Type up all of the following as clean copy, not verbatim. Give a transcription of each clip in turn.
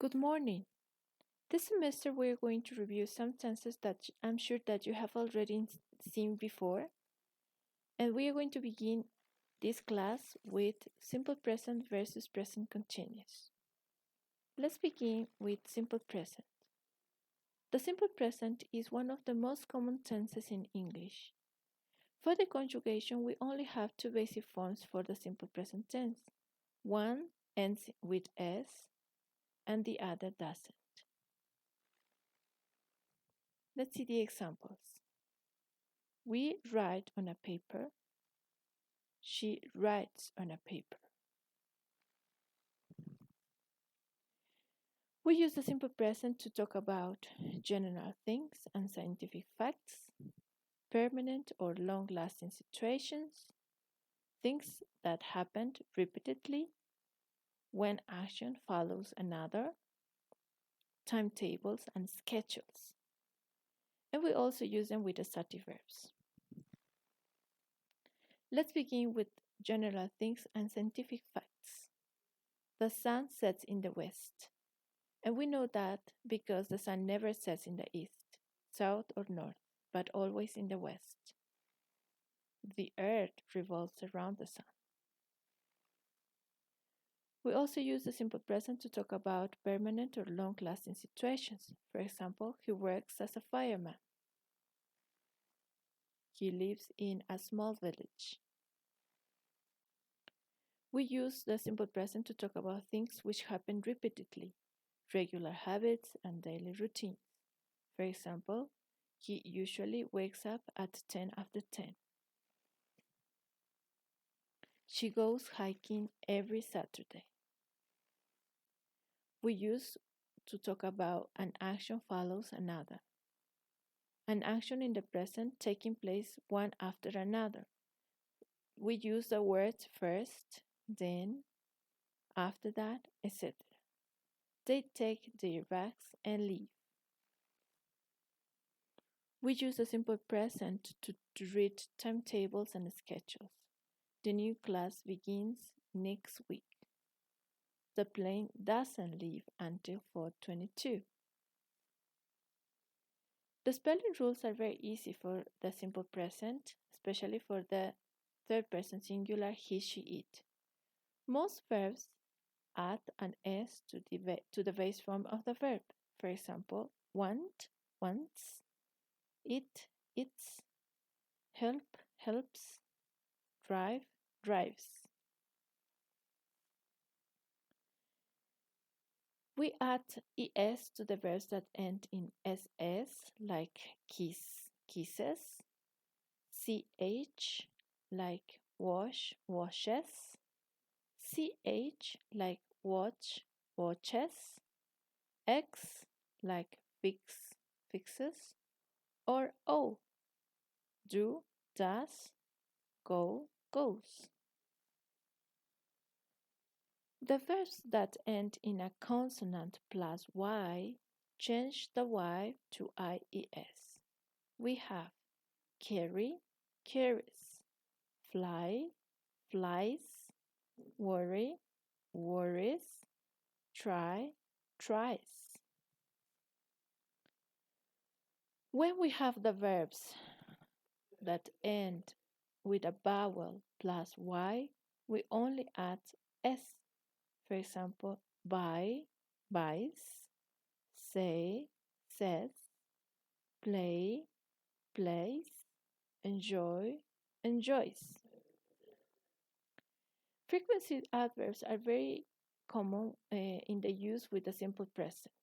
Good morning. This semester we are going to review some tenses that I'm sure that you have already seen before. And we are going to begin this class with simple present versus present continuous. Let's begin with simple present. The simple present is one of the most common tenses in English. For the conjugation, we only have two basic forms for the simple present tense. One ends with S and the other doesn't. Let's see the examples. We write on a paper. She writes on a paper. We use the simple present to talk about general things and scientific facts, permanent or long-lasting situations, things that happened repeatedly, when action follows another, timetables and schedules. And we also use them with assertive verbs. Let's begin with general things and scientific facts. The sun sets in the west. And we know that because the sun never sets in the east, south, or north, but always in the west. The earth revolves around the sun. We also use the simple present to talk about permanent or long lasting situations. For example, he works as a fireman. He lives in a small village. We use the simple present to talk about things which happen repeatedly, regular habits and daily routines. For example, he usually wakes up at 10 after 10. She goes hiking every Saturday. We use to talk about an action follows another. An action in the present taking place one after another. We use the words first, then, after that, etc. They take their bags and leave. We use the simple present to read timetables and schedules. The new class begins next week. The plane doesn't leave until 4:22. The spelling rules are very easy for the simple present, especially for the third person singular he, she, it. Most verbs add an s to the base form of the verb. For example, want, wants, eat, eats, help, helps, drive, drives. We add es to the verbs that end in ss, like kiss, kisses, ch, like wash, washes, ch, like watch, watches, x, like fix, fixes, or o, do, does, go, goes. The verbs that end in a consonant plus y change the y to ies. We have carry, carries, fly, flies, worry, worries, try, tries. When we have the verbs that end with a vowel plus y, we only add s. For example, buy, buys, say, says, play, plays, enjoy, enjoys. Frequency adverbs are very common in the use with the simple present.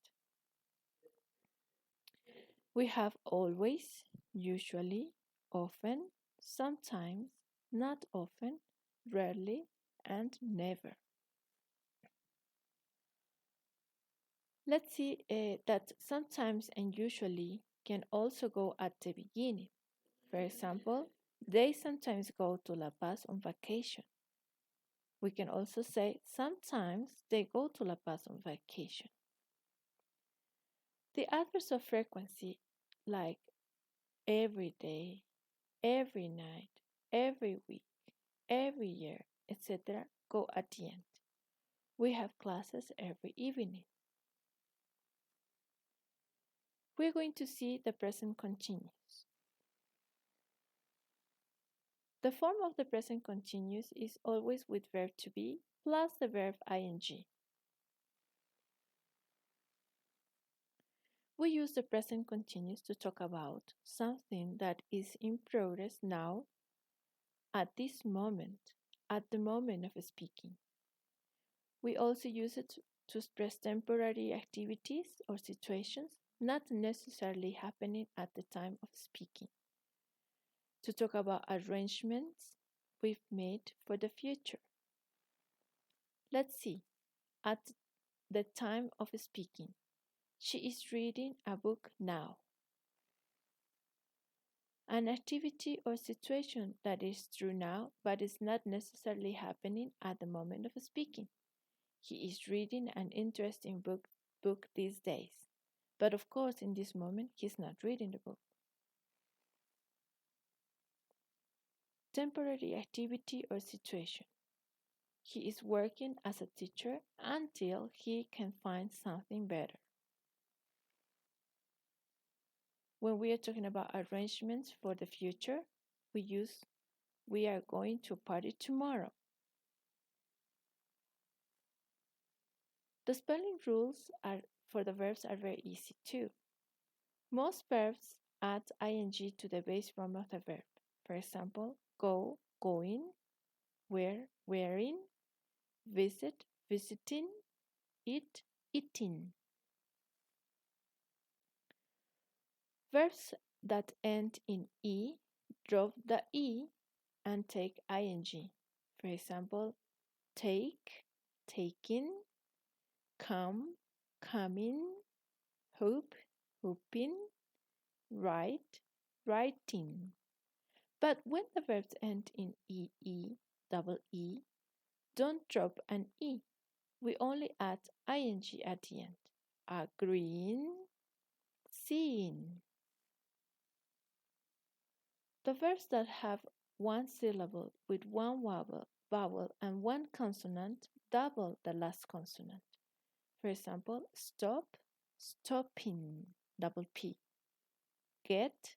We have always, usually, often, sometimes, not often, rarely, and never. Let's see that sometimes and usually can also go at the beginning. For example, they sometimes go to La Paz on vacation. We can also say sometimes they go to La Paz on vacation. The adverbs of frequency, like every day, every night, every week, every year, etc., go at the end. We have classes every evening. we're going to see the present continuous. The form of the present continuous is always with verb to be plus the verb ing. We use the present continuous to talk about something that is in progress now, at this moment, at the moment of speaking. We also use it to express temporary activities or situations not necessarily happening at the time of speaking, to talk about arrangements we've made for the future. Let's see, at the time of speaking, she is reading a book now. An activity or situation that is true now but is not necessarily happening at the moment of speaking. He is reading an interesting book these days. But of course, in this moment, he's not reading the book. Temporary activity or situation. He is working as a teacher until he can find something better. When we are talking about arrangements for the future, we use we are going to a party tomorrow. The spelling rules for the verbs are very easy too. Most verbs add ing to the base form of the verb. For example, go, going, wear, wearing, visit, visiting, eat, eating. Verbs that end in e drop the e and take ing. For example, take, taking, come, coming, hope, hoping, write, writing. But when the verbs end in double e, don't drop an e. We only add ing at the end. Agreeing, seeing. The verbs that have one syllable with one vowel and one consonant double the last consonant. For example, stop, stopping, double P. Get,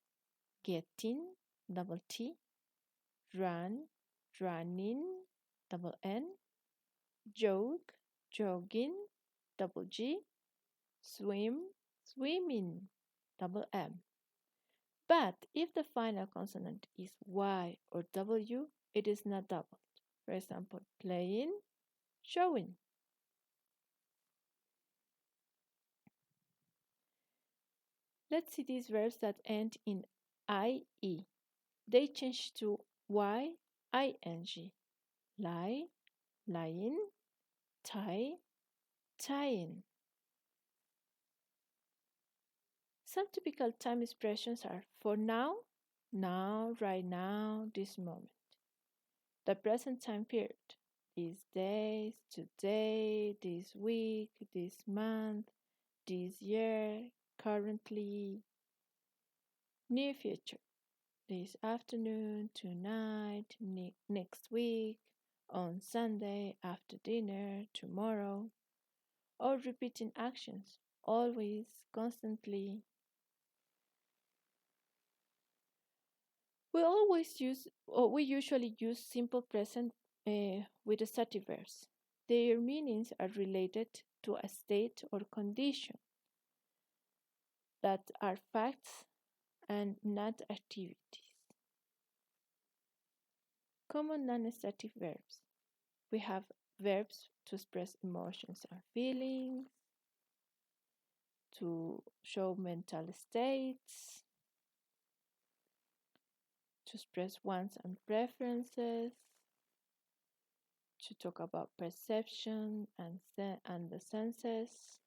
getting, double T. Run, running, double N. Jog, jogging, double G. Swim, swimming, double M. But if the final consonant is Y or W, it is not doubled. For example, playing, showing. Let's see these verbs that end in IE. They change to YING. Lie, lying, tie, tying. Some typical time expressions are for now, now, right now, this moment. The present time period, these days, today, this week, this month, this year, currently. Near future, this afternoon, tonight, next week, on Sunday, after dinner, tomorrow. Or repeating actions, always, constantly. We usually use simple present with stative verbs. Their meanings are related to a state or condition that are facts and not activities. Common non-stative verbs. We have verbs to express emotions and feelings, to show mental states, to express wants and preferences, to talk about perception and the senses,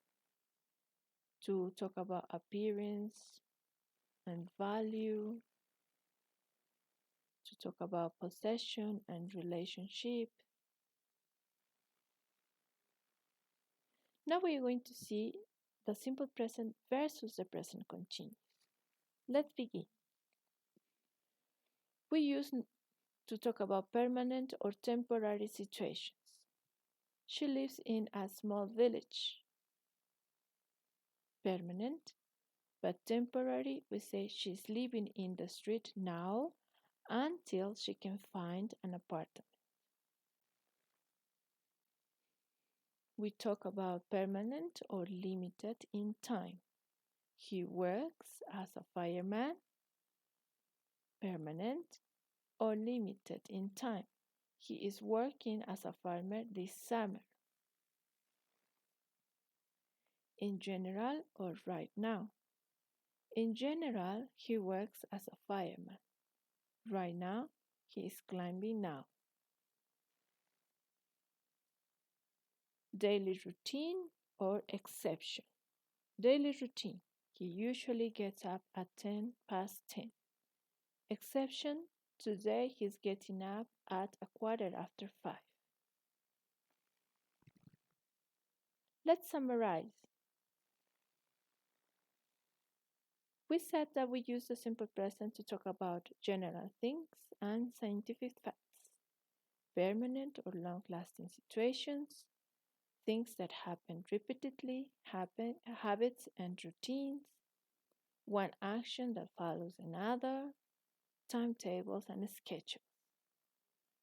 to talk about appearance and value, to talk about possession and relationship. Now we are going to see the simple present versus the present continuous. Let's begin. We use to talk about permanent or temporary situations. She lives in a small village. Permanent. But temporary, we say she's living in the street now until she can find an apartment. We talk about permanent or limited in time. He works as a fireman, permanent or limited in time. He is working as a farmer this summer. In general or right now. In general, he works as a fireman. Right now, he is climbing now. Daily routine or exception. Daily routine. He usually gets up at 10 past 10. Exception. Today he's getting up at a quarter after 5. Let's summarize. We said that we use the simple present to talk about general things and scientific facts, permanent or long lasting situations, things that happen repeatedly, habits and routines, one action that follows another, timetables and schedules.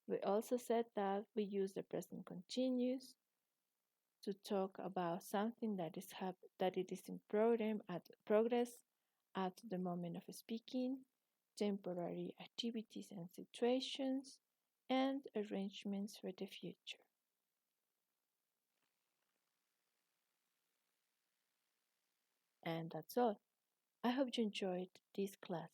We also said that we use the present continuous to talk about something that it is in progress at the moment of speaking, temporary activities and situations, and arrangements for the future. And that's all. I hope you enjoyed this class.